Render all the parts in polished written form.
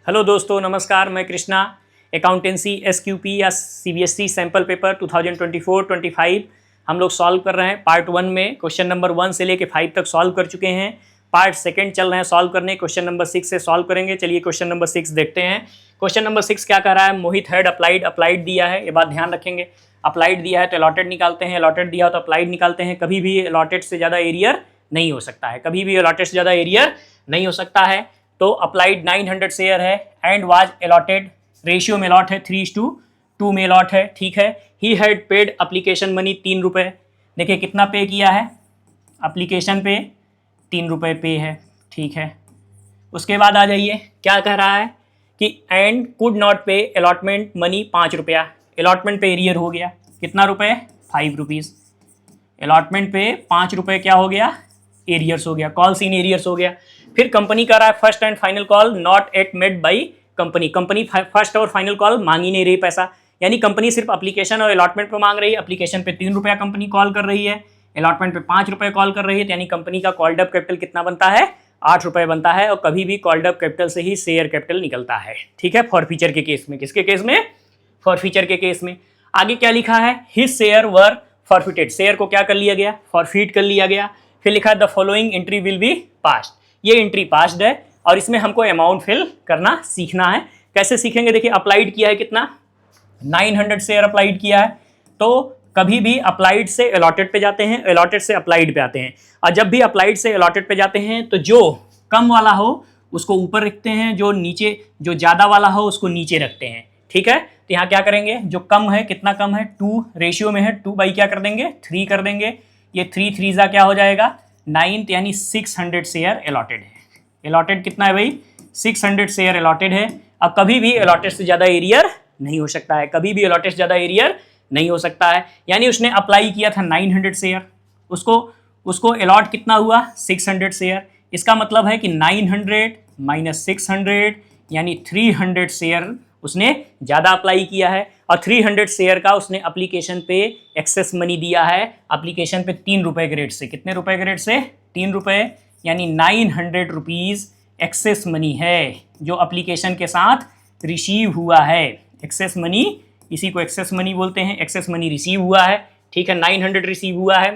Hello दोस्तों, नमस्कार। मैं कृष्णा। अकाउंटेंसी एसक्यूपी या सीबीएसई सैम्पल पेपर 2024-25 हम लोग सॉल्व कर रहे हैं। पार्ट 1 में क्वेश्चन नंबर 1 से लेके 5 तक सॉल्व कर चुके हैं। पार्ट 2 चल रहे हैं सॉल्व करने। क्वेश्चन नंबर 6 से सॉल्व करेंगे। चलिए क्वेश्चन नंबर 6 देखते हैं। क्वेश्चन नंबर 6 क्या कर रहा है? मोहित हैड अप्लाइड दिया है, ये बात ध्यान रखेंगे। अप्लाइड दिया है तो अलॉटेड निकालते हैं, अलॉटेड दिया हो तो अप्लाइड निकालते हैं। कभी भी अलॉटेड से ज़्यादा एरियर नहीं हो सकता है, कभी भी अलॉटेड से ज़्यादा एरियर नहीं हो सकता है। तो अप्लाइड 900 शेयर है एंड वाज अलॉटेड, रेशियो में अलॉट है 3:2 में अलॉट है, ठीक है। He had paid application money 3 रुपये। देखिए कितना पे किया है, एप्लीकेशन पे 3 रुपये पे है, ठीक है। उसके बाद आ जाइए, क्या कह रहा है कि एंड कुड नॉट पे अलॉटमेंट मनी 5 रुपया। अलॉटमेंट पे एरियर हो गया कितना रुपये? 5 रुपीज़। अलॉटमेंट पे 5 रुपये क्या हो गया? एरियर्स हो गया, कॉल्स इन एरियर्स हो गया। फिर कंपनी कह रहा है first and final call not at made by company. Company first और फाइनल कॉल मांग ही नहीं रही पैसा, यानी कंपनी सिर्फ एप्लीकेशन और अलॉटमेंट पे मांग रही है। एप्लीकेशन पे 3 रुपया कंपनी कॉल कर रही है, अलॉटमेंट पे 5 रुपये कॉल कर रही है, यानी कंपनी का कॉल्ड अप कैपिटल कितना बनता है? 8 रुपये बनता है। और कभी भी कॉल्ड अप कैपिटल से ही शेयर कैपिटल निकलता है, ठीक है। फॉर फीचर के केस में, किसके केस में? फॉर फीचर के केस में। आगे क्या लिखा है? हिज शेयर वर फॉरफिटेड। शेयर को क्या कर लिया गया? फॉरफिट कर लिया गया। फिर लिखा है the following entry will be passed. ये एंट्री पास्ड है और इसमें हमको अमाउंट फिल करना सीखना है। कैसे सीखेंगे? देखिए अप्लाइड किया है कितना? 900 शेयर अप्लाइड किया है। तो कभी भी अप्लाइड से अलॉटेड पे जाते हैं, अलॉटेड से अप्लाइड पे आते हैं। और जब भी अप्लाइड से अलॉटेड पे जाते हैं तो जो कम वाला हो उसको ऊपर रखते हैं, जो नीचे जो ज़्यादा वाला हो उसको नीचे रखते हैं, ठीक है। तो यहाँ क्या करेंगे? जो कम है, कितना कम है? 2 रेशियो में है, 2 बाई क्या कर देंगे? 3 कर देंगे। ये 3 3 जा क्या हो जाएगा? 9, यानी 600 शेयर अलॉटेड है। अलॉटेड कितना है भाई? 600 शेयर अलॉटेड है। अब कभी भी अलॉटेड से ज़्यादा एरियर नहीं हो सकता है, कभी भी अलॉटेड से ज़्यादा एरियर नहीं हो सकता है। यानी उसने अप्लाई किया था 900 शेयर, उसको अलॉट कितना हुआ? 600 शेयर। इसका मतलब है कि 900 माइनस 600 यानी 300 शेयर उसने ज़्यादा अप्लाई किया है। और 300 शेयर का उसने एप्लीकेशन पे एक्सेस मनी दिया है, एप्लीकेशन पे 3 रुपये के रेट से। कितने रुपए के रेट से? 3 रुपये, यानी 900 रुपीज़ एक्सेस मनी है जो एप्लीकेशन के साथ रिसीव हुआ है। एक्सेस मनी, इसी को एक्सेस मनी बोलते हैं। एक्सेस मनी रिसीव हुआ है, ठीक है। 900 रिसीव हुआ है।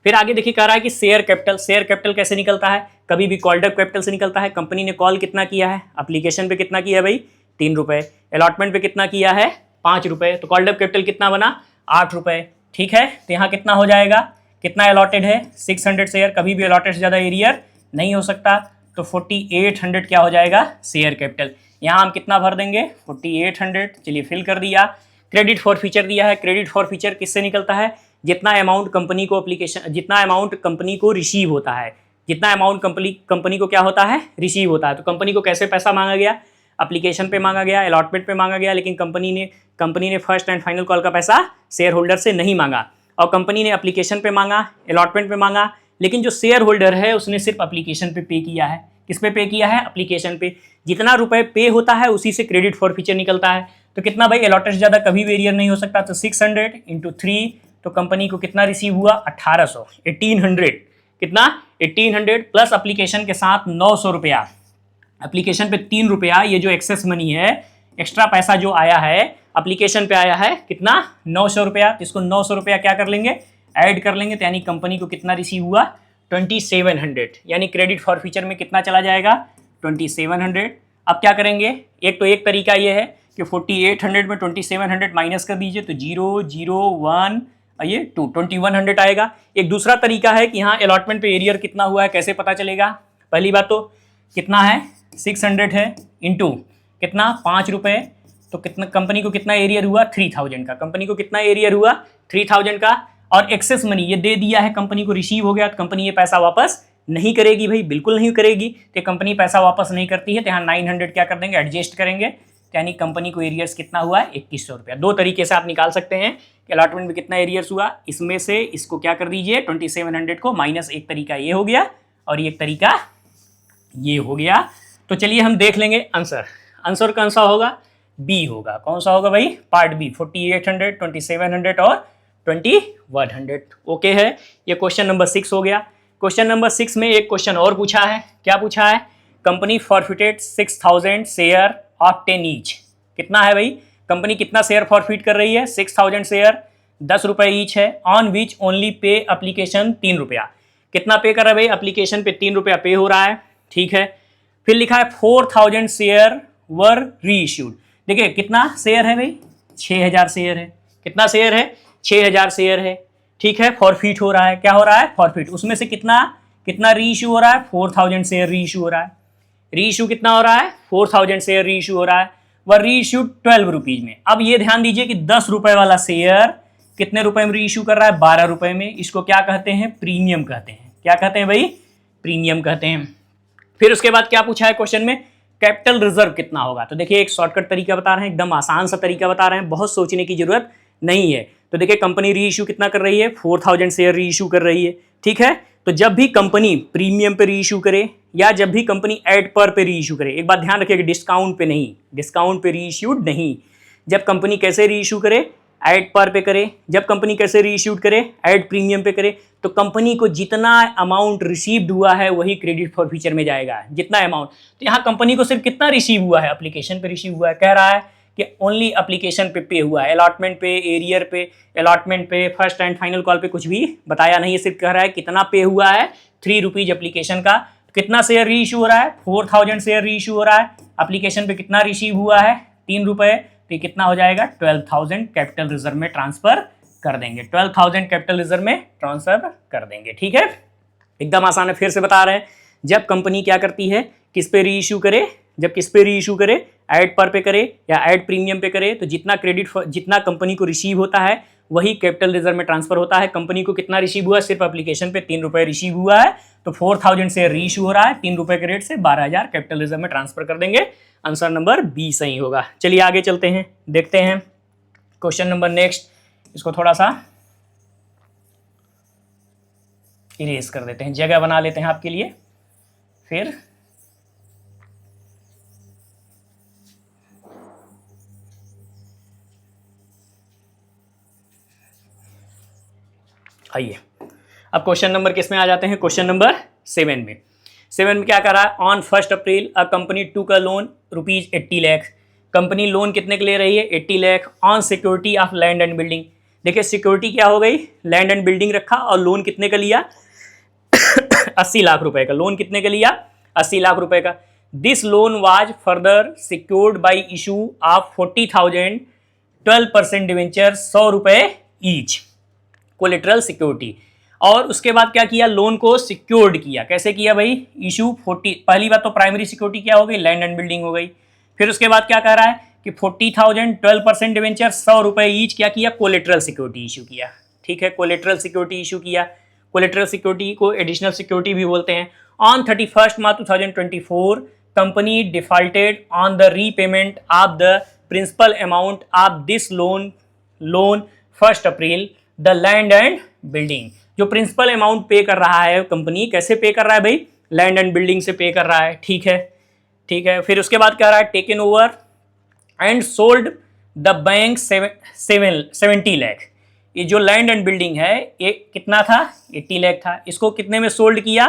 फिर आगे देखिए कह रहा है कि शेयर कैपिटल। शेयर कैपिटल कैसे निकलता है? कभी भी कॉल्ड अप कैपिटल से निकलता है। कंपनी ने कॉल कितना किया है? एप्लीकेशन पे कितना किया है भाई? 3 रुपये। अलॉटमेंट पे कितना किया है? 5 रुपये। तो कॉल्ड अप कैपिटल कितना बना? 8 रुपये, ठीक है। तो यहाँ कितना हो जाएगा? कितना अलॉटेड है? 600 शेयर। कभी भी अलॉटेड से ज़्यादा एरियर नहीं हो सकता। तो 4800 क्या हो जाएगा? Share capital. यहाँ हम कितना भर देंगे? 4800। चलिए फिल कर दिया। क्रेडिट फॉर फीचर दिया है। क्रेडिट फॉर फीचर किससे निकलता है? जितना अमाउंट कंपनी को जितना अमाउंट कंपनी को रिसीव होता है, जितना अमाउंट कंपनी को क्या होता है? रिसीव होता है। तो कंपनी को कैसे पैसा मांगा गया? एप्लीकेशन पे मांगा गया, अलॉटमेंट पे मांगा गया, लेकिन कंपनी ने फर्स्ट एंड फाइनल कॉल का पैसा शेयर होल्डर से नहीं मांगा। और कंपनी ने एप्लीकेशन पे मांगा, अलॉटमेंट पे मांगा, लेकिन जो शेयर होल्डर है उसने सिर्फ एप्लीकेशन पे किया है। किस पे किया है? एप्लीकेशन पे। जितना रुपए पे होता है उसी से क्रेडिट फॉर फीचर निकलता है। तो कितना भाई? अलॉटेड से ज़्यादा कभी भी एरियर नहीं हो सकता। तो 600 इंटू 3, तो कंपनी को कितना रिसीव हुआ? 1800, 1800। कितना? 1800 प्लस एप्लीकेशन के साथ 900 रुपया। एप्लीकेशन पे 3 रुपया, ये जो एक्सेस मनी है, एक्स्ट्रा पैसा जो आया है एप्लीकेशन पे आया है, कितना? 900 रुपया। तो इसको 900 रुपया क्या कर लेंगे? ऐड कर लेंगे। तो यानी कंपनी को कितना रिसीव हुआ? 2700। यानी क्रेडिट फॉर फीचर में कितना चला जाएगा? 2700। अब क्या करेंगे? एक तरीका ये है कि 4800 में 2700 माइनस कर दीजिए, तो 0 0 1 ये 2 2100 आएगा। एक दूसरा तरीका है कि यहाँ अलॉटमेंट पे एरियर कितना हुआ है, कैसे पता चलेगा? पहली बात तो कितना है? 600 है इंटू कितना? 5 रुपये। तो कितना कंपनी को कितना एरियर हुआ? 3000 का। कंपनी को कितना एरियर हुआ? 3000 का। और एक्सेस मनी ये दे दिया है, कंपनी को रिसीव हो गया, तो कंपनी ये पैसा वापस नहीं करेगी भाई, बिल्कुल नहीं करेगी। तो कंपनी पैसा वापस नहीं करती है, तो यहाँ 900 क्या कर देंगे? एडजस्ट करेंगे। यानी कंपनी को एरियर्स कितना हुआ है? 2100 रुपया। 2 तरीके से आप निकाल सकते हैं कि अलॉटमेंट में कितना एरियर्स हुआ। इसमें से इसको क्या कर दीजिए? 2700 को माइनस। एक तरीका ये हो गया और एक तरीका ये हो गया। तो चलिए हम देख लेंगे आंसर। आंसर कौन सा होगा? बी होगा। कौन सा होगा भाई? Part B. 4800, 2700 और 2100। ओके है। ये क्वेश्चन नंबर 6 हो गया। क्वेश्चन नंबर 6 में एक क्वेश्चन और पूछा है। क्या पूछा है? Company forfeited 6000 share of 10 each. कितना है भाई, कंपनी कितना शेयर फॉरफिट कर रही है, 6000 शेयर, 10 रुपये ईच है, on which only pay application 3 रुपया। कितना पे कर रहा है भाई, एप्लीकेशन पे 3 रुपया पे हो रहा है, ठीक है। फिर लिखा है 4000 शेयर वर री इश्यूड। देखिए कितना शेयर है भाई, 6000 शेयर है। कितना शेयर है, 6000 शेयर है, ठीक है। फॉरफिट हो रहा है, क्या हो रहा है, फॉरफिट। उसमें से कितना कितना री इशू हो रहा है, 4000 शेयर री इशू हो रहा है। री इशू कितना हो रहा है, 4000 शेयर री इशू हो रहा है। वह री इशू 12 रुपीज में। अब ये ध्यान दीजिए कि 10 रुपए वाला शेयर कितने रुपए में री इशू कर रहा है, 12 रुपए में। इसको क्या कहते हैं, प्रीमियम कहते हैं। क्या कहते हैं भाई, प्रीमियम कहते हैं। फिर उसके बाद क्या पूछा है क्वेश्चन में, कैपिटल रिजर्व कितना होगा। तो देखिए एक शॉर्टकट तरीका बता रहे हैं, एकदम आसान सा तरीका बता रहे हैं, बहुत सोचने की जरूरत नहीं है। तो देखिए कंपनी री इशू कितना कर रही है, 4000 शेयर री इशू कर रही है, ठीक है। तो जब भी कंपनी प्रीमियम पे री इशू करे या जब भी कंपनी एड पर पे री इशू करे, एक बात ध्यान रखिएगा, डिस्काउंट पे नहीं, डिस्काउंट पे री इश्यूड नहीं। जब कंपनी कैसे री इशू करे, एड पर पे करे। जब कंपनी कैसे री इश्यूड करे, एड प्रीमियम पे करे, तो कंपनी को जितना अमाउंट रिसीव्ड हुआ है वही क्रेडिट फॉर फ्यूचर में जाएगा, जितना अमाउंट। तो यहाँ कंपनी को सिर्फ कितना रिसीव हुआ है, एप्लीकेशन पे रिसीव हुआ है, कह रहा है कि ओनली एप्लीकेशन पे हुआ है, अलॉटमेंट पे, एरियर पे, अलॉटमेंट पे, फर्स्ट एंड फाइनल कॉल पे कुछ भी बताया नहीं है, सिर्फ कह रहा है कितना पे हुआ है, 3 रुपीज एप्लीकेशन का। कितना शेयर री इशू हो रहा है, 4000 शेयर री इशू हो रहा है। एप्लीकेशन पे कितना रिसीव हुआ है, 3 रुपये। तो कितना हो जाएगा, 12,000 कैपिटल रिजर्व में ट्रांसफर कर देंगे, 12,000 कैपिटल रिजर्व में ट्रांसफर कर देंगे, ठीक है। एकदम आसान है, फिर से बता रहे हैं। जब कंपनी क्या करती है, किस पे री इशू करे, जब किस पे री इशू करे, एड पर पे करे या एड प्रीमियम पे करे, तो जितना क्रेडिट जितना कंपनी को रिसीव होता है वही कैपिटल रिजर्व में ट्रांसफर होता है। कंपनी को कितना रिसीव हुआ है, सिर्फ एप्लीकेशन पे 3 रुपये रिसीव हुआ है, तो 4000 से री इशू हो रहा है, 3 रुपये के रेट से 12,000 कैपिटल रिजर्व में ट्रांसफर कर देंगे। आंसर नंबर बी सही होगा। चलिए आगे चलते हैं, देखते हैं क्वेश्चन नंबर नेक्स्ट। इसको थोड़ा सा इरेज कर देते हैं, जगह बना लेते हैं आपके लिए। फिर आइए अब क्वेश्चन नंबर किस में आ जाते हैं, क्वेश्चन नंबर 7 में। 7 में क्या कर रहा है, on 1 April a company took a loan rupees 80 lakh. Company loan कितने के ले रही है, 80 lakh, on security of land and building. देखिए सिक्योरिटी क्या हो गई, लैंड एंड बिल्डिंग रखा, और लोन कितने का लिया 80 लाख रुपए का। लोन कितने का लिया, 80 लाख रुपए का। This loan was further secured by issue of 40,000 12% debenture 100 रुपए ईच कोलेटरल सिक्योरिटी। और उसके बाद क्या किया, लोन को सिक्योर्ड किया। कैसे किया भाई, इशू 40, पहली बात तो प्राइमरी सिक्योरिटी क्या हो गई, लैंड एंड बिल्डिंग हो गई। फिर उसके बाद क्या कह रहा है कि 40,000 12% डिवेंचर 100 रुपए ईच क्या किया, कोलेटरल सिक्योरिटी इशू किया, ठीक है। कोलेटरल सिक्योरिटी इशू किया, कोलेटरल सिक्योरिटी को एडिशनल सिक्योरिटी भी बोलते हैं। On 31 March 2024 company defaulted on the repayment of the principal amount of this loan 1 April the land and building. जो प्रिंसिपल अमाउंट पे कर रहा है कंपनी, कैसे पे कर रहा है भाई, लैंड एंड बिल्डिंग से पे कर रहा है, ठीक है, ठीक है। फिर उसके बाद कह रहा है taken over and sold the bank 70 lakh. ये जो लैंड एंड बिल्डिंग है ये कितना था, 80 लाख था, इसको कितने में सोल्ड किया,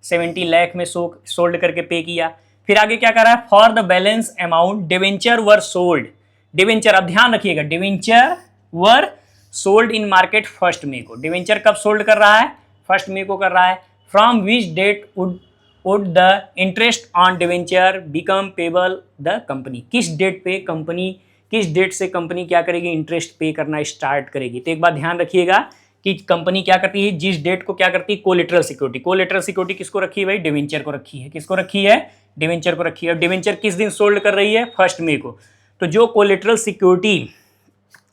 70 लाख में सोल्ड करके पे किया। फिर आगे क्या कर रहा है, for the balance amount debenture were sold. Debenture, अब ध्यान रखिएगा, debenture were sold in market 1 मई को। डिवेंचर कब सोल्ड कर रहा है, 1 मई को कर रहा है। From which date would the interest on debenture become payable the company. किस डेट पे कंपनी, किस डेट से कंपनी क्या करेगी, इंटरेस्ट पे करना स्टार्ट करेगी। तो एक बात ध्यान रखिएगा कि कंपनी क्या करती है, जिस डेट को क्या करती है, कोलेटरल सिक्योरिटी। कोलेटरल सिक्योरिटी किसको रखी है भाई, डिवेंचर को रखी है। किसको रखी है, डिवेंचर को रखी है। और डिवेंचर किस दिन सोल्ड कर रही है, 1 मई को। तो जो कोलेटरल सिक्योरिटी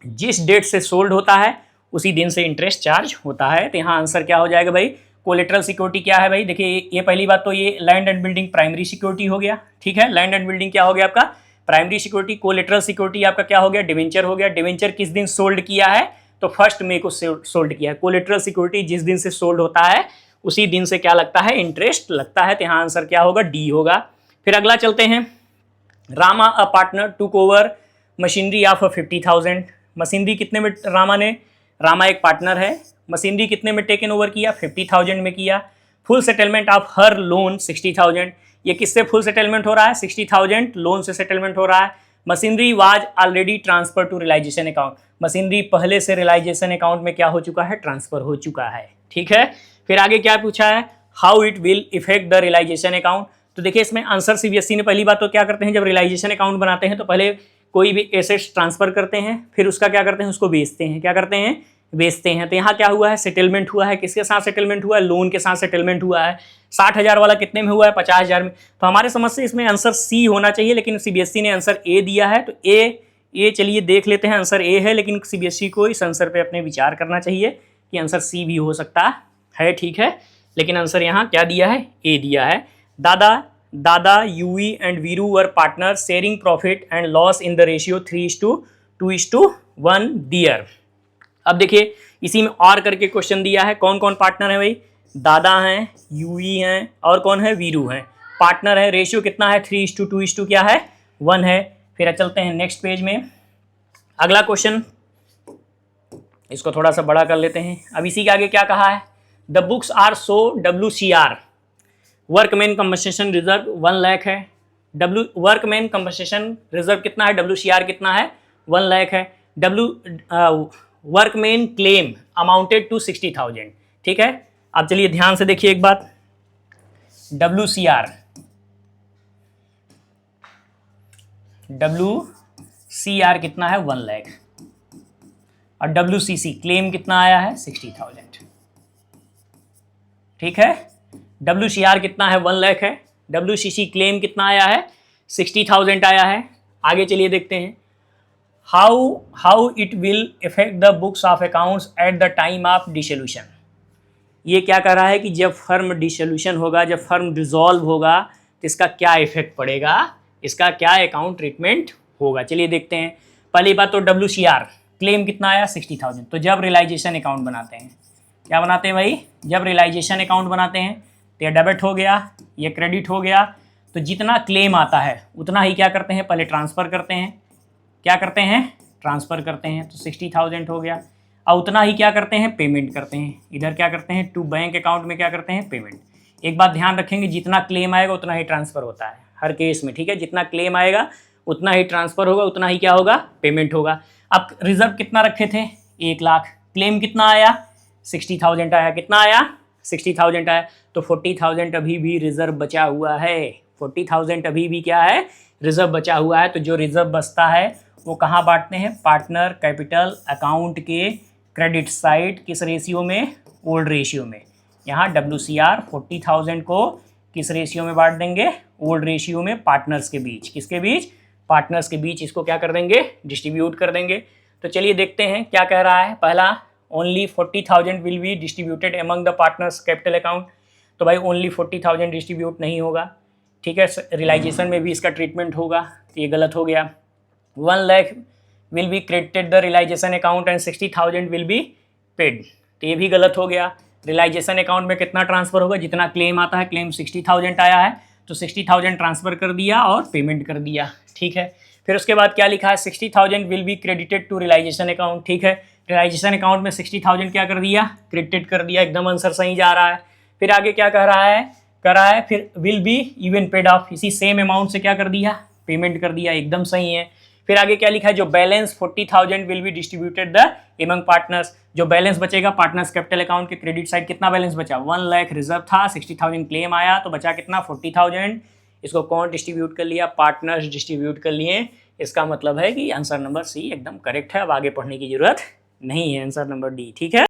जिस डेट से सोल्ड होता है उसी दिन से इंटरेस्ट चार्ज होता है। तो यहाँ आंसर क्या हो जाएगा भाई, कोलेटरल सिक्योरिटी क्या है भाई, देखिए ये पहली बात तो ये land and building primary security हो गया, ठीक है। लैंड एंड बिल्डिंग क्या हो गया आपका, प्राइमरी सिक्योरिटी। कोलेटरल सिक्योरिटी आपका क्या हो गया, डिवेंचर हो गया। डिवेंचर किस दिन सोल्ड किया है, तो 1 मई को सोल्ड किया है। कोलेटरल सिक्योरिटी जिस दिन से सोल्ड होता है उसी दिन से क्या लगता है, इंटरेस्ट लगता है। तो यहाँ आंसर क्या होगा, डी होगा। फिर अगला चलते हैं, Rama a partner took over machinery of 50,000। Machinery कितने में रामा ने, रामा एक पार्टनर है, मशीनरी कितने में टेकन ओवर किया, 50,000 में किया। Full settlement of her loan 60,000। ये किससे फुल सेटलमेंट हो रहा है? 60,000 लोन से सेटलमेंट हो रहा है। Machinery was already transfer to realisation account, machinery पहले से रियलाइजेशन अकाउंट में क्या हो चुका है? ट्रांसफर हो चुका है। ठीक है, फिर आगे क्या पूछा है? How it will affect the realisation account. तो देखिए इसमें आंसर सीबीएसई ने पहली बात तो क्या करते हैं, जब रियलाइजेशन अकाउंट बनाते हैं तो पहले कोई भी एसेट्स ट्रांसफर करते हैं, फिर उसका क्या करते हैं? उसको बेचते हैं। क्या करते हैं? बेचते हैं। तो यहाँ क्या हुआ है? सेटलमेंट हुआ है। किसके साथ सेटलमेंट हुआ है? लोन के साथ सेटलमेंट हुआ है। 60,000 वाला कितने में हुआ है? 50,000 में। तो हमारे समझ से इसमें आंसर सी होना चाहिए, लेकिन सीबीएसई ने आंसर ए दिया है। तो ए चलिए देख लेते हैं, आंसर ए है, लेकिन सीबीएसई को इस आंसर पे अपने विचार करना चाहिए कि आंसर सी भी हो सकता है। ठीक है, लेकिन आंसर यहाँ क्या दिया है? ए दिया है। दादा UV and Veeru were partner sharing profit and loss in the ratio 3:2:1 दियर। अब देखिए इसी में और करके क्वेश्चन दिया है। कौन कौन पार्टनर है भाई? दादा हैं, यूवी हैं, और कौन है? वीरू हैं। पार्टनर है। रेशियो कितना है? 3:2 क्या है? 1 है। फिर चलते हैं नेक्स्ट पेज में। अगला क्वेश्चन, इसको थोड़ा सा बड़ा कर लेते हैं। अब इसी के आगे क्या कहा है? The books are so WCR workman compensation reserve 1 lakh है। वर्कमैन कंपनसेशन रिजर्व कितना है? WCR कितना है? 1 लाख है। Workman claim amounted to 60,000। ठीक है, अब चलिए ध्यान से देखिए एक बात। WCR कितना है? 1 लाख। और WCC क्लेम कितना आया है? 60,000। ठीक है, WCR कितना है? 1 लाख है। WCC क्लेम कितना आया है? 60,000 आया है। आगे चलिए देखते हैं। How it will affect the books of accounts at the time of dissolution. ये क्या कर रहा है कि जब फर्म डिसोल्यूशन होगा, जब फर्म डिसॉल्व होगा, तो इसका क्या इफेक्ट पड़ेगा, इसका क्या अकाउंट ट्रीटमेंट होगा। चलिए देखते हैं। पहली बात तो WCR क्लेम कितना आया? 60,000। तो जब रियलाइजेशन अकाउंट बनाते हैं, क्या बनाते हैं भाई? जब रियलाइजेशन अकाउंट बनाते हैं तो ये डेबिट हो गया, ये क्रेडिट हो गया। तो जितना क्लेम आता है उतना ही क्या करते हैं? पहले ट्रांसफ़र करते हैं। क्या करते हैं? ट्रांसफ़र करते हैं। तो 60,000 हो गया। और उतना ही क्या करते हैं? पेमेंट करते हैं। इधर क्या करते हैं? टू बैंक अकाउंट में क्या करते हैं? पेमेंट। एक बात ध्यान रखेंगे, जितना क्लेम आएगा उतना ही ट्रांसफ़र होता है हर केस में। ठीक है, जितना क्लेम आएगा उतना ही ट्रांसफ़र होगा, उतना ही क्या होगा? पेमेंट होगा। अब रिजर्व कितना रखे थे? 1 लाख। क्लेम कितना आया? 60,000 आया। कितना आया? 60,000 आया। तो 40,000 अभी भी रिजर्व बचा हुआ है। 40,000 अभी भी क्या है? रिजर्व बचा हुआ है। तो जो रिजर्व बचता है वो कहाँ बांटते हैं? पार्टनर कैपिटल अकाउंट के क्रेडिट साइड। किस रेशियो में? ओल्ड रेशियो में। यहाँ WCR 40,000 को किस रेशियो में बांट देंगे? ओल्ड रेशियो में, पार्टनर्स के बीच। किसके बीच? पार्टनर्स के बीच। इसको क्या कर देंगे? डिस्ट्रीब्यूट कर देंगे। तो चलिए देखते हैं क्या कह रहा है। पहला, only 40,000 will be distributed among the partners capital account. तो भाई ओनली 40,000 डिस्ट्रीब्यूट नहीं होगा। ठीक है, रियलाइजेशन में भी इसका ट्रीटमेंट होगा, तो ये गलत हो गया। 1 lakh will be credited the realisation account and 60,000 will be paid. तो ये भी गलत हो गया। रियलाइजेशन अकाउंट में कितना ट्रांसफ़र होगा? जितना क्लेम आता है। क्लेम 60,000 आया है तो 60,000 ट्रांसफ़र कर दिया और पेमेंट कर दिया। ठीक है, फिर उसके बाद क्या लिखा है? 60,000 will be credited to realisation account. ठीक है, रियलाइजेशन अकाउंट में 60,000 क्या कर दिया? क्रेडिट कर दिया। एकदम आंसर सही जा रहा है। फिर आगे क्या कह रहा है? कर रहा है फिर will be even paid of. इसी सेम अमाउंट से क्या कर दिया? पेमेंट कर दिया। एकदम सही है। फिर आगे क्या लिखा है? जो balance 40,000 will be distributed the among partners. जो बैलेंस बचेगा पार्टनर्स कैपिटल अकाउंट के क्रेडिट साइड, कितना बैलेंस बचा? 1 लाख रिजर्व था, 60,000 क्लेम आया, तो बचा कितना? 40,000। इसको कौन डिस्ट्रीब्यूट कर लिया? पार्टनर्स डिस्ट्रीब्यूट कर लिए। इसका मतलब है कि आंसर नंबर सी एकदम करेक्ट है। अब आगे पढ़ने की जरूरत नहीं है। आंसर नंबर डी ठीक है।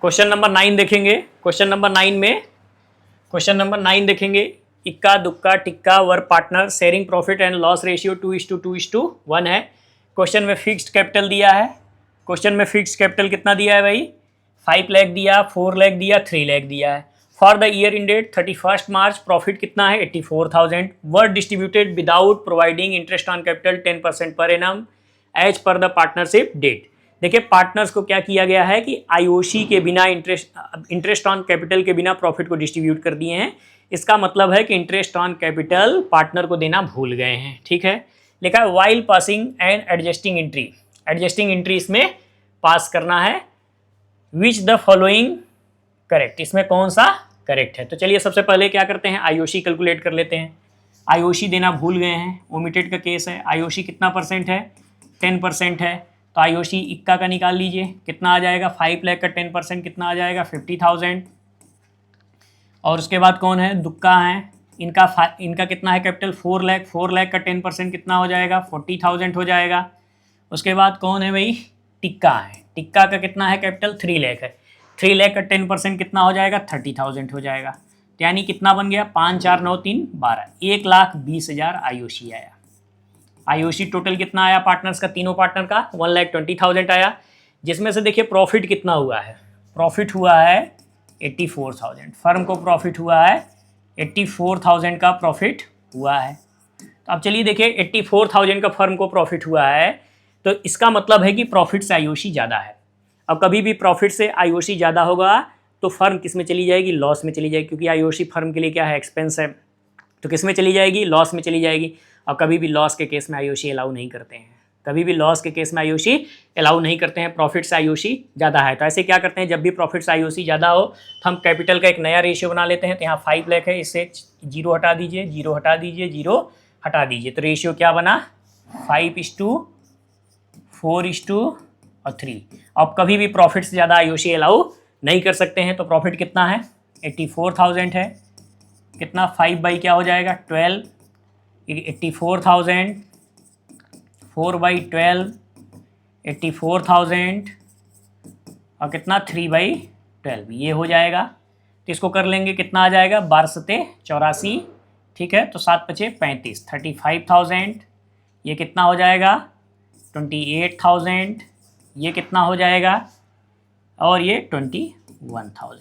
क्वेश्चन नंबर 9 देखेंगे। क्वेश्चन नंबर 9 देखेंगे। इक्का दुक्का टिक्का वर partner sharing profit and loss ratio 2:2:1 है। क्वेश्चन में फिक्स्ड कैपिटल दिया है। क्वेश्चन में फिक्स्ड कैपिटल कितना दिया है भाई? 5 लाख दिया, 4 लाख दिया, 3 लाख दिया है। For the year ended 31 March profit कितना है? 84,000। Were distributed without providing interest on capital 10% per annum as per the partnership date. देखिए पार्टनर्स को क्या किया गया है कि आईओसी के बिना इंटरेस्ट ऑन कैपिटल के बिना प्रॉफिट को डिस्ट्रीब्यूट कर दिए हैं। इसका मतलब है कि इंटरेस्ट ऑन कैपिटल पार्टनर को देना भूल गए हैं। ठीक है, लिखा है while passing and adjusting entry. Adjusting entry इसमें पास करना है। Which the following correct. इसमें कौन सा करेक्ट है। तो चलिए सबसे पहले क्या करते हैं, आईओसी कैलकुलेट कर लेते हैं। आईओसी देना भूल गए हैं, ओमिटेड का केस है। आईओसी कितना परसेंट है, 10% है। तो आईओसी इक्का का निकाल लीजिए, कितना आ जाएगा, 5 लाख का 10% कितना आ जाएगा, 50,000। और उसके बाद कौन है, दुक्का है, इनका कितना है कैपिटल, 4 लाख। 4 लाख का 10% कितना हो जाएगा, 40,000 हो जाएगा। उसके बाद कौन है भाई, टिक्का है। टिक्का का कितना है कैपिटल, 3 लाख है। 3 लाख का 10% कितना हो जाएगा, 30,000 हो जाएगा। यानी कितना बन गया, 5 4 9 3 12, 1,20,000 आईओसी आया। आईओसी टोटल कितना आया पार्टनर्स का, तीनों पार्टनर का 1,20,000 आया। जिसमें से देखिए प्रॉफिट कितना हुआ है, प्रॉफिट हुआ है 84,000। फर्म को प्रॉफिट हुआ है 84,000 का प्रॉफिट हुआ है। तो अब चलिए देखिए 84,000 का फर्म को प्रॉफिट हुआ है, तो इसका मतलब है कि प्रॉफिट से आईओसी ज़्यादा है। अब कभी भी प्रॉफिट से आईओसी ज़्यादा होगा तो फर्म किस में चली जाएगी, लॉस में चली जाएगी, क्योंकि आईओसी फर्म के लिए क्या है, एक्सपेंस है। तो किस में चली जाएगी, लॉस में चली जाएगी। और कभी भी लॉस के केस में आईओसी अलाउ नहीं करते हैं, कभी भी लॉस के केस में आईओसी अलाउ नहीं करते हैं। प्रॉफिट से आईओसी ज़्यादा है तो ऐसे क्या करते हैं, जब भी प्रॉफिट से आईओसी ज़्यादा हो तो हम कैपिटल का एक नया रेशियो बना लेते हैं। तो यहाँ 5 लाख है, इससे 0 हटा दीजिए, 0 हटा दीजिए, 0 हटा दीजिए। तो रेशियो क्या बना, 5:4:3। अब कभी भी प्रॉफिट से ज़्यादा आईओसी अलाउ नहीं कर सकते हैं। तो प्रॉफिट कितना है, 84,000 है, कितना 5 बाई क्या हो जाएगा, 12, 84,000, 4/12, 84,000 और कितना 3/12, ये हो जाएगा। तो इसको कर लेंगे, कितना आ जाएगा, 12×7=84, ठीक है। तो 7×5=35, 35,000। ये कितना हो जाएगा, 28,000। ये कितना हो जाएगा, और ये 21,000।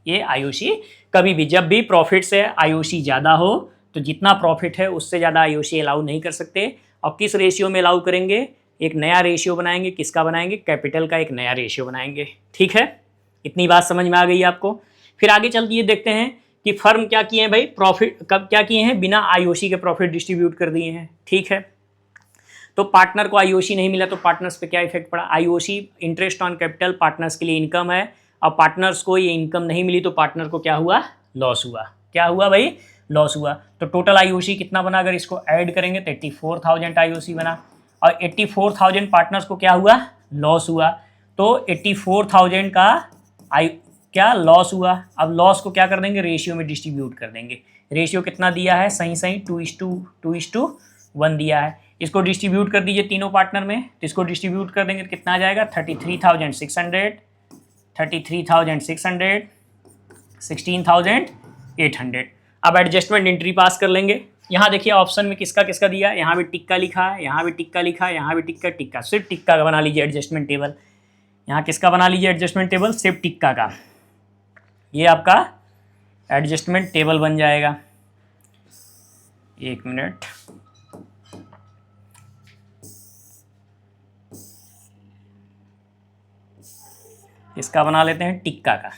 ये आईओसी कभी भी, जब भी प्रॉफिट से आईओसी ज़्यादा हो तो जितना प्रॉफिट है उससे ज़्यादा आईओसी अलाउ नहीं कर सकते। और किस रेशियो में अलाउ करेंगे, एक नया रेशियो बनाएंगे। किसका बनाएंगे, कैपिटल का एक नया रेशियो बनाएंगे, ठीक है। इतनी बात समझ में आ गई आपको। फिर आगे चल के ये देखते हैं कि फर्म क्या किए हैं भाई, प्रॉफिट कब क्या किए हैं, बिना आईओसी के प्रॉफिट डिस्ट्रीब्यूट कर दिए हैं, ठीक है। तो पार्टनर को आईओसी नहीं मिला तो पार्टनर्स पे क्या इफेक्ट पड़ा, IOC interest on capital partners के लिए इनकम है। और पार्टनर्स को ये इनकम नहीं मिली तो पार्टनर को क्या हुआ, लॉस हुआ। क्या हुआ भाई, लॉस हुआ। तो टोटल आईओसी कितना बना, अगर इसको ऐड करेंगे तो 84,000 आईओसी बना। और 84,000 पार्टनर्स को क्या हुआ, लॉस हुआ। तो 84,000 का क्या लॉस हुआ। अब लॉस को क्या कर देंगे, रेशियो में डिस्ट्रीब्यूट कर देंगे। रेशियो कितना दिया है, सही 2:1 दिया है। इसको डिस्ट्रीब्यूट कर दीजिए तीनों पार्टनर में, तो इसको डिस्ट्रीब्यूट कर देंगे तो कितना आ जाएगा, 33,600, 33,600, 16,800। अब एडजस्टमेंट एंट्री पास कर लेंगे। यहाँ देखिए ऑप्शन में किसका किसका दिया है, यहाँ भी टिक्का लिखा है, यहाँ भी टिक्का लिखा है, यहाँ भी टिक्का, टिक्का सिर्फ टिक्का का बना लीजिए एडजस्टमेंट टेबल। यहाँ किसका बना लीजिए एडजस्टमेंट टेबल, सिर्फ टिक्का का। ये आपका एडजस्टमेंट टेबल बन जाएगा। एक मिनट, इसका बना लेते हैं टिक्का का।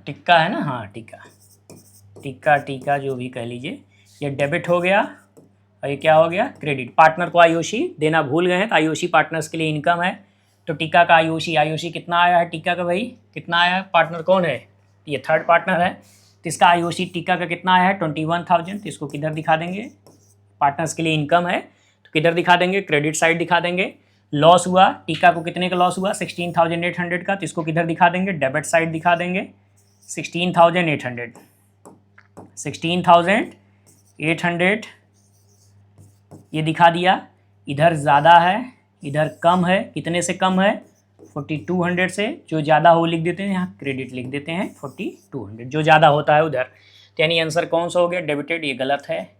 टिक्का है ना, हाँ टिक्का, टिक्का टिक्का जो भी कह लीजिए। ये डेबिट हो गया और ये क्या हो गया, क्रेडिट। पार्टनर को आईओसी देना भूल गए हैं तो आईओसी पार्टनर्स के लिए इनकम है। तो टिक्का का आईओसी कितना आया है, टिक्का का भाई कितना आया है, पार्टनर कौन है, ये थर्ड पार्टनर है। तो इसका आईओसी टिक्का का कितना आया है, 21,000। तो इसको किधर दिखा देंगे, पार्टनर्स के लिए इनकम है तो किधर दिखा देंगे, क्रेडिट साइड दिखा देंगे। लॉस हुआ, टिक्का को कितने का लॉस हुआ, 16,800 का, तो इसको किधर दिखा देंगे, डेबिट साइड दिखा देंगे। 16,800, 16,800 ये दिखा दिया। इधर ज़्यादा है, इधर कम है, कितने से कम है, 4,200 से। जो ज़्यादा हो लिख देते हैं, यहाँ क्रेडिट लिख देते हैं 4,200, जो ज़्यादा होता है उधर। तो यानी आंसर कौन सा हो गया, डेबिटेड। ये गलत है,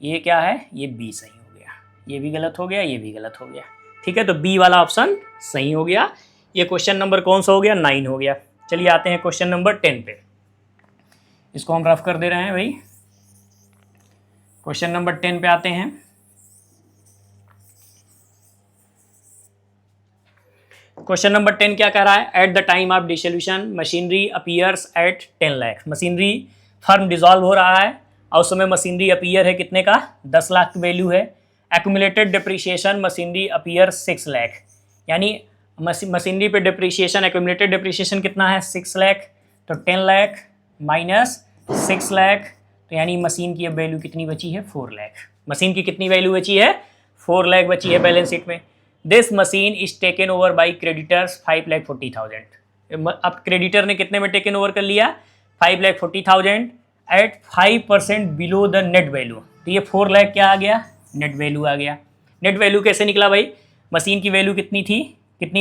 ये क्या है, ये बी सही हो गया। ये भी गलत हो गया, ये भी गलत हो गया, ठीक है। तो बी वाला ऑप्शन सही हो गया। ये क्वेश्चन नंबर कौन सा हो गया, 9 हो गया। चलिए आते हैं क्वेश्चन नंबर 10 पे। इसको हम रफ कर दे रहे हैं भाई। क्वेश्चन नंबर 10 पे आते हैं। क्वेश्चन नंबर 10 क्या कह रहा है, at the time of dissolution machinery appears eight 10 lakh. Machinery firm dissolve हो रहा है और उस समय मशीनरी अपीयर है कितने का, 10 लाख की वैल्यू है। Accumulated depreciation machinery appear 6 lakh. यानी मशीनरी पे डिप्रिसिएशन, एक्यूमुलेटेड डिप्रिसिएशन कितना है 6 लाख, तो 10 लाख माइनस 6 लाख, तो यानी मशीन की अब वैल्यू कितनी बची है 4 लाख। मशीन की कितनी वैल्यू बची है 4 लाख बची है बैलेंस शीट में। This machine is taken over by creditors 5,40,000। अब क्रेडिटर ने कितने में टेकन ओवर कर लिया 5,40,000 at 5% below the net value. तो ये 4 लाख क्या आ गया नेट वैल्यू आ गया। नेट वैल्यू कैसे निकला भाई, मशीन की वैल्यू कितनी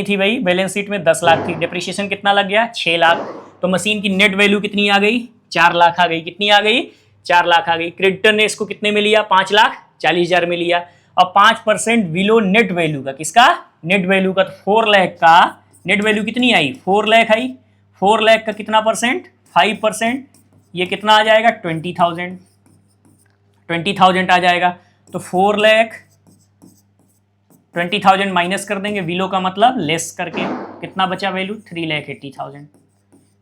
थी भाई बैलेंस शीट में 10 लाख थी, डिप्रिसिएशन कितना लग गया 6 लाख, तो मशीन की नेट वैल्यू कितनी आ गई 4 लाख आ गई। कितनी आ गई 4 लाख आ गई। क्रेडिटर ने इसको कितने में लिया 5,40,000 में लिया, और 5% बिलो नेट वैल्यू का, किसका नेट वैल्यू का, तो 4 लाख का नेट वैल्यू कितनी आई 4 लाख आई। 4 लाख का कितना परसेंट 5%, ये कितना आ जाएगा 20,000 आ जाएगा। तो 4 लाख 20,000 माइनस कर देंगे, बिलो का मतलब लेस करके, कितना बचा वैल्यू 3,80,000।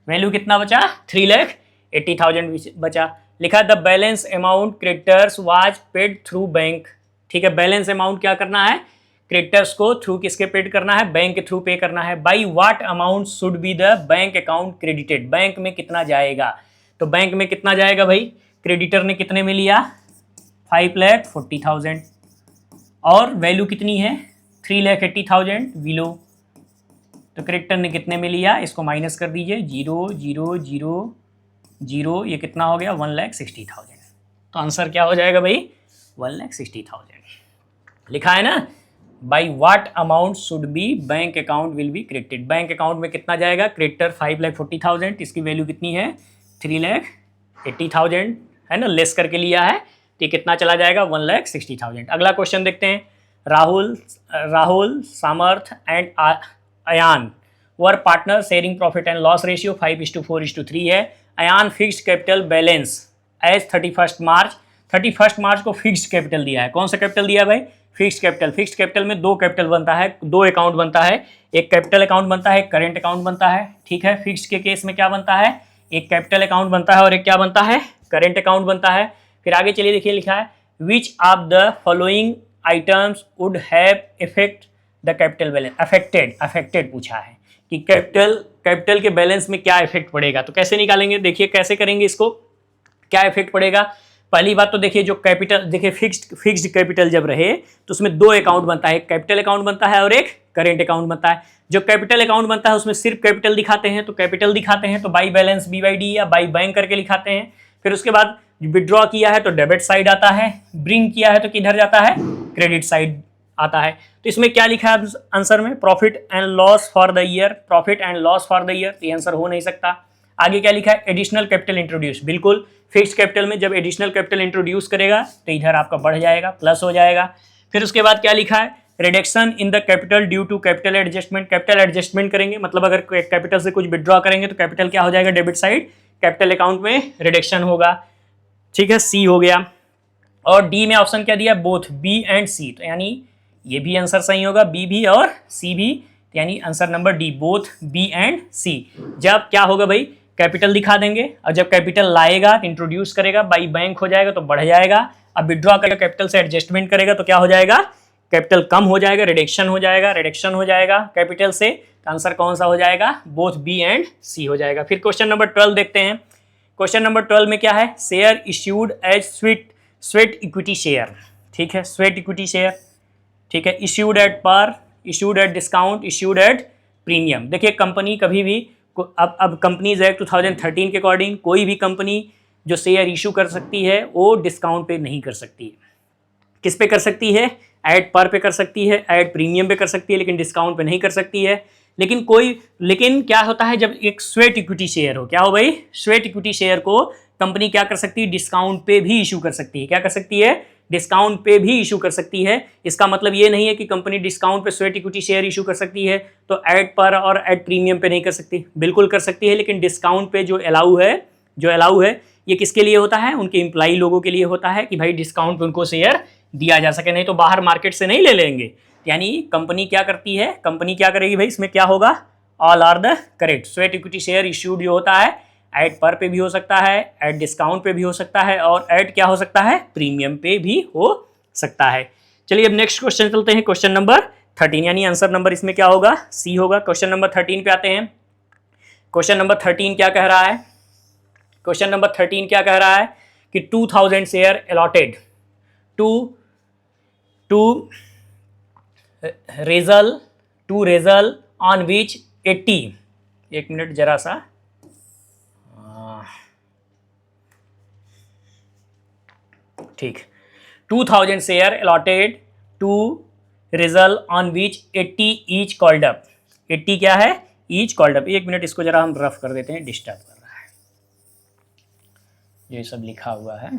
वैल्यू कितना बचा 3,80,000 बचा। लिखा the balance amount creditors was paid through bank. ठीक है, बैलेंस अमाउंट क्या करना है क्रेडिटर्स को थ्रू किसके पेड करना है बैंक के थ्रू पे करना है। By what amount should be the bank account credited, bank में कितना जाएगा, तो बैंक में कितना जाएगा भाई, क्रेडिटर ने कितने में लिया 5,40,000 और वैल्यू कितनी है 3,80,000 बिलो, तो क्रेडिटर ने कितने में लिया, इसको माइनस कर दीजिए 0 0 0 0, ये कितना हो गया 1,60,000। तो आंसर क्या हो जाएगा भाई 1,60,000। लिखा है ना by what amount should be bank account will be credited, bank account में कितना जाएगा क्रेडिटर 5,40,000, इसकी वैल्यू कितनी है 3,80,000 है ना, लेस करके लिया है, तो ये कितना चला जाएगा 1,60,000। अगला क्वेश्चन देखते हैं। Rahul Samarth and Ayaan were partner sharing profit and loss ratio 5:4:3 है। Ayaan fixed capital balance as 31 March को फिक्स्ड कैपिटल दिया है। कौन सा कैपिटल दिया है भाई फिक्स्ड कैपिटल। फिक्स्ड कैपिटल में दो कैपिटल बनता है, दो अकाउंट बनता है, एक कैपिटल अकाउंट बनता है, एक करेंट अकाउंट बनता है। ठीक है, फिक्स्ड के केस में क्या बनता है एक कैपिटल अकाउंट बनता है और एक क्या बनता है करेंट अकाउंट बनता है। फिर आगे चलिए देखिए लिखा है which of the following items would have effect the capital balance. Affected पूछा है कि कैपिटल के बैलेंस में क्या इफेक्ट पड़ेगा, तो कैसे निकालेंगे देखिए कैसे करेंगे इसको, क्या इफेक्ट पड़ेगा। पहली बात तो देखिए जो कैपिटल देखिए फिक्स्ड कैपिटल जब रहे तो उसमें दो अकाउंट बनता है, एक कैपिटल अकाउंट बनता है और एक करेंट अकाउंट बनता है। जो कैपिटल अकाउंट बनता है उसमें सिर्फ कैपिटल दिखाते हैं, तो कैपिटल दिखाते हैं तो बाई बैलेंस BYD या बाई बैंक करके लिखाते हैं। फिर उसके बाद विड्रॉ किया है तो डेबिट साइड आता है, ब्रिंग किया है तो किधर जाता है क्रेडिट साइड आता है। तो इसमें क्या लिखा है आंसर में profit and loss for the year, profit and loss for the year, तो ये आंसर हो नहीं सकता। आगे क्या लिखा है एडिशनल कैपिटल इंट्रोड्यूस, बिल्कुल फिक्स्ड कैपिटल में जब एडिशनल कैपिटल इंट्रोड्यूस करेगा तो इधर आपका बढ़ जाएगा प्लस हो जाएगा। फिर उसके बाद क्या लिखा है reduction in the capital due to capital adjustment, capital adjustment करेंगे मतलब अगर कैपिटल से कुछ विड्रॉ करेंगे तो कैपिटल क्या हो जाएगा डेबिट साइड, कैपिटल अकाउंट में रिडक्शन होगा। ठीक है, सी हो गया। और डी में ऑप्शन क्या दिया बोथ बी एंड सी, तो यानी ये भी आंसर सही होगा बी भी और सी भी, यानी answer number D both B and C. जब क्या होगा भाई कैपिटल दिखा देंगे और जब कैपिटल लाएगा इंट्रोड्यूस करेगा बाई बैंक हो जाएगा तो बढ़ जाएगा, अब विड्रॉ करेगा कैपिटल से एडजस्टमेंट करेगा तो क्या हो जाएगा कैपिटल कम हो जाएगा, रिडक्शन हो जाएगा कैपिटल से, तो आंसर कौन सा हो जाएगा बोथ बी एंड सी हो जाएगा। फिर क्वेश्चन नंबर 12 देखते हैं। क्वेश्चन नंबर 12 में क्या है share issued as sweat equity share. ठीक है, स्वेट इक्विटी शेयर, ठीक है, issued at par, issued at discount, issued at premium. देखिए कंपनी कभी भी अब कंपनीज एक्ट 2013 के अकॉर्डिंग कोई भी कंपनी जो शेयर इशू कर सकती है वो डिस्काउंट पे नहीं कर सकती है। किस पे कर सकती है एट पर पे कर सकती है, एट प्रीमियम पे कर सकती है, लेकिन डिस्काउंट पे नहीं कर सकती है। लेकिन क्या होता है जब एक स्वेट इक्विटी शेयर हो, क्या हो भाई स्वेट इक्विटी शेयर को कंपनी क्या कर सकती है डिस्काउंट पे भी इशू कर सकती है। क्या कर सकती है डिस्काउंट पे भी इशू कर सकती है। इसका मतलब ये नहीं है कि कंपनी डिस्काउंट पे स्वेट इक्विटी शेयर इशू कर सकती है तो एड पर और एड प्रीमियम पे नहीं कर सकती, बिल्कुल कर सकती है। लेकिन डिस्काउंट पे जो अलाउ है ये किसके लिए होता है उनके एम्प्लॉई लोगों के लिए होता है कि भाई डिस्काउंट पे उनको शेयर दिया जा सके, नहीं तो बाहर मार्केट से नहीं ले लेंगे। यानी कंपनी क्या करती है, कंपनी क्या करेगी भाई इसमें क्या होगा all are the correct. Sweat equity share issued जो होता है एट पर पे भी हो सकता है, एट डिस्काउंट पे भी हो सकता है और एट क्या हो सकता है प्रीमियम पे भी हो सकता है। चलिए अब नेक्स्ट क्वेश्चन चलते हैं, क्वेश्चन नंबर 13, यानी आंसर नंबर इसमें क्या होगा, सी होगा। क्वेश्चन नंबर 13 पे आते हैं। क्वेश्चन नंबर 13 क्या कह रहा है, क्वेश्चन नंबर 13 क्या कह रहा है कि 2000 शेयर अलॉटेड टू रेजल ऑन विच 80, एक मिनट जरा सा, ठीक, 2000 share allotted to result on which 80 each called up. 80 क्या है, ईच कॉल्ड अप। एक मिनट इसको जरा हम रफ कर देते हैं, डिस्टर्ब कर रहा है ये सब लिखा हुआ है,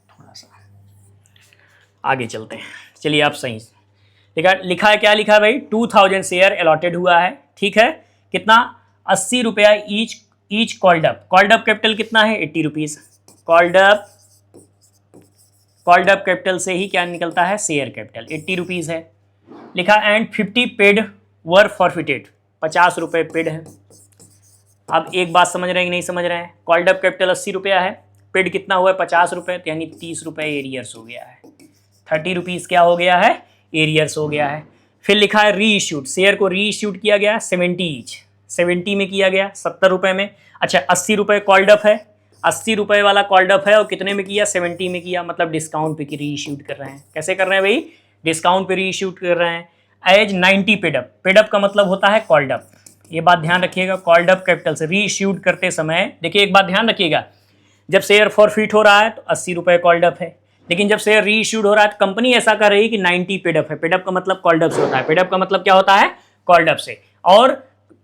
थोड़ा सा आगे चलते हैं। चलिए आप सही लिखा है, क्या लिखा है भाई, 2000 शेयर अलॉटेड हुआ है, ठीक है, कितना, 80 रुपया each called up. Called up capital कितना है, 80 रुपीज़। कॉल्ड अप कैपिटल से ही क्या निकलता है, शेयर कैपिटल, 80 रुपीज़ है लिखा। एंड 50 पेड वर फॉरफिटेड, 50 रुपये पेड है। अब एक बात समझ रहे हैं कि नहीं समझ रहे हैं, कॉल्ड अप कैपिटल 80 रुपया है, पेड कितना हुआ है, 50 रुपये, तो यानी 30 रुपये एरियर्स हो गया है। 30 रुपीज़ क्या हो गया है, एरियर्स हो गया है। फिर लिखा है री इश्यूड, शेयर को री इश्यूड किया गया 70 ईच, 70 में किया गया, 70 रुपये में। अच्छा 80 रुपये कॉल्ड अप है, 80 रुपये वाला कॉल्ड अप है और कितने में किया, 70 में किया, मतलब डिस्काउंट पे री इश्यूड कर रहे हैं। कैसे कर रहे हैं भाई, डिस्काउंट पे री इश्यूड कर रहे हैं। एज 90 पेडअप, पेडअप का मतलब होता है कॉल्ड अप, ये बात ध्यान रखिएगा। कॉल्ड अप कैपिटल से री इश्यूड करते समय, देखिए एक बात ध्यान रखिएगा, जब शेयर फॉरफिट हो रहा है तो 80 रुपये कॉल्ड अप है, लेकिन जब शेयर री इश्यूड हो रहा है तो कंपनी ऐसा कर रही है कि 90 पेडअप है। पेडअप का मतलब कॉल्ड अप से होता है, पेडअप का मतलब क्या होता है, कॉल्ड अप से। और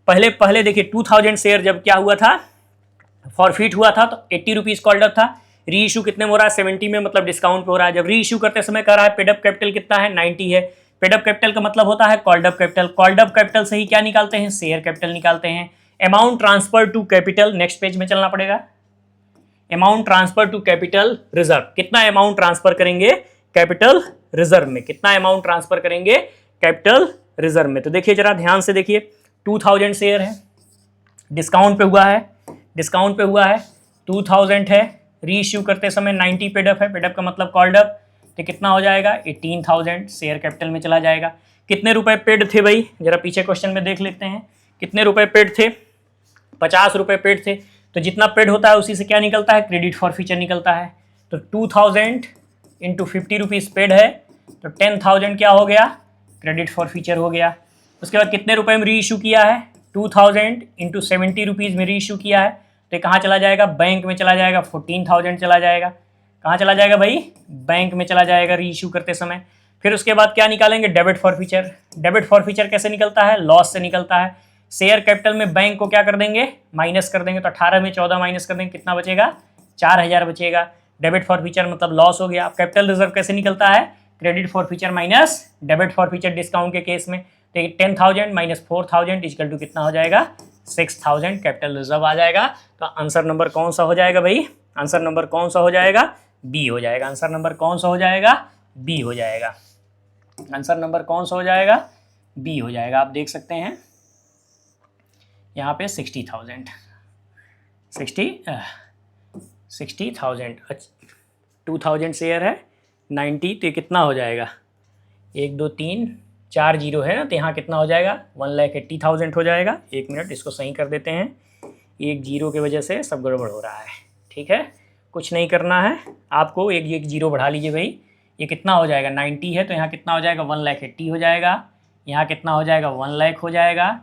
पहले देखिए 2000 शेयर जब क्या हुआ था, फॉरफिट हुआ था, तो 80 रुपीज़ कॉल्ड अप था। री इशू कितने में हो रहा है, 70 में, मतलब डिस्काउंट पे हो रहा है। जब री इशू करते समय कह रहा है पेडअप कैपिटल कितना है, 90 है। पेडअप कैपिटल का मतलब होता है called up capital, called up capital से ही क्या निकालते हैं, शेयर कैपिटल निकालते हैं। Amount transfer to capital, next page में चलना पड़ेगा। Amount transfer to capital reserve, कितना अमाउंट ट्रांसफर करेंगे कैपिटल रिजर्व में, कितना अमाउंट ट्रांसफर करेंगे कैपिटल रिजर्व में। तो देखिए जरा ध्यान से देखिए, 2000 शेयर है, डिस्काउंट पे हुआ है, 2000 है, री इश्यू करते समय 90 पेडअप है, पेडअप का मतलब कॉल्ड अप, तो कितना हो जाएगा, 18,000 शेयर कैपिटल में चला जाएगा। कितने रुपए पेड थे भाई, जरा पीछे क्वेश्चन में देख लेते हैं, कितने रुपए पेड थे, 50 रुपये पेड थे। तो जितना पेड होता है उसी से क्या निकलता है, क्रेडिट फॉर फ्यूचर निकलता है। तो 2000 इंटू 50 रुपीज़ पेड है, तो 10,000 क्या हो गया, क्रेडिट फॉर फ्यूचर हो गया। उसके बाद कितने रुपए में री इशू किया है, 2000 इंटू 70 रुपीज़ में री इशू किया है, तो ये कहाँ चला जाएगा, बैंक में चला जाएगा, 14,000 चला जाएगा। कहाँ चला जाएगा भाई, बैंक में चला जाएगा री इशू करते समय। फिर उसके बाद क्या निकालेंगे, debit for future. Debit for future कैसे निकलता है, लॉस से निकलता है। शेयर कैपिटल में बैंक को क्या कर देंगे, माइनस कर देंगे, तो 18 में 14 माइनस कर देंगे, कितना बचेगा, 4000 बचेगा। डेबिट फॉर फ्यूचर मतलब लॉस हो गया। अब कैपिटल रिजर्व कैसे निकलता है, credit for future minus debit for future discount के केस में, तो 10,000 माइनस 4,000 इक्वल टू कितना हो जाएगा, 6,000 कैपिटल रिजर्व आ जाएगा। तो आंसर नंबर कौन सा हो जाएगा भाई, आंसर नंबर कौन सा हो जाएगा, बी हो जाएगा। आंसर नंबर कौन सा हो जाएगा, बी हो जाएगा। आंसर नंबर कौन सा हो जाएगा, बी हो जाएगा। आप देख सकते हैं यहाँ पे 60,000 2000 शेयर है, 90, तो ये कितना हो जाएगा, 1 2 3 4 जीरो है ना, तो यहाँ कितना हो जाएगा, 1,80,000 हो जाएगा। एक मिनट इसको सही कर देते हैं, एक जीरो की वजह से सब गड़बड़ हो रहा है, ठीक है, कुछ नहीं करना है आपको, एक जीरो बढ़ा लीजिए भाई। ये कितना हो जाएगा, 90 है, तो यहाँ कितना हो जाएगा, 1,80,000 हो जाएगा। यहाँ कितना हो जाएगा, 1,00,000 हो जाएगा।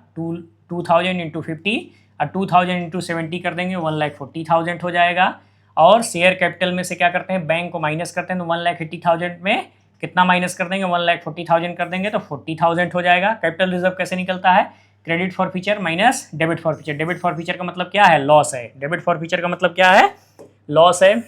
2000 इंटू 50 और 2000 इंटू 70 कर देंगे, 1,40,000 हो जाएगा। और शेयर कैपिटल में से क्या करते हैं, बैंक को माइनस करते हैं, तो 1,80,000 में कितना माइनस कर देंगे, 1,40,000 कर देंगे, तो 40,000 हो जाएगा। कैपिटल रिजर्व कैसे निकलता है, credit for future minus debit for future. Debit for future का मतलब क्या है, लॉस है। डेबिट फॉर फ्यूचर का मतलब क्या है, लॉस है।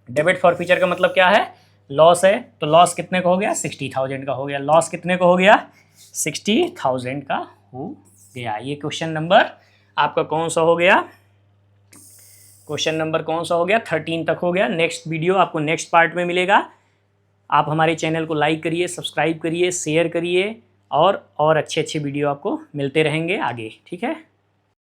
डेबिट फॉर फ्यूचर का मतलब क्या है, लॉस है। तो लॉस कितने का हो गया, 60,000 का हो गया। लॉस कितने का हो गया, 60,000 का हो गया। ये क्वेश्चन नंबर आपका कौन सा हो गया, क्वेश्चन नंबर कौन सा हो गया, 13 तक हो गया। नेक्स्ट वीडियो आपको नेक्स्ट पार्ट में मिलेगा। आप हमारे चैनल को लाइक करिए, सब्सक्राइब करिए, शेयर करिए, और अच्छे वीडियो आपको मिलते रहेंगे आगे, ठीक है।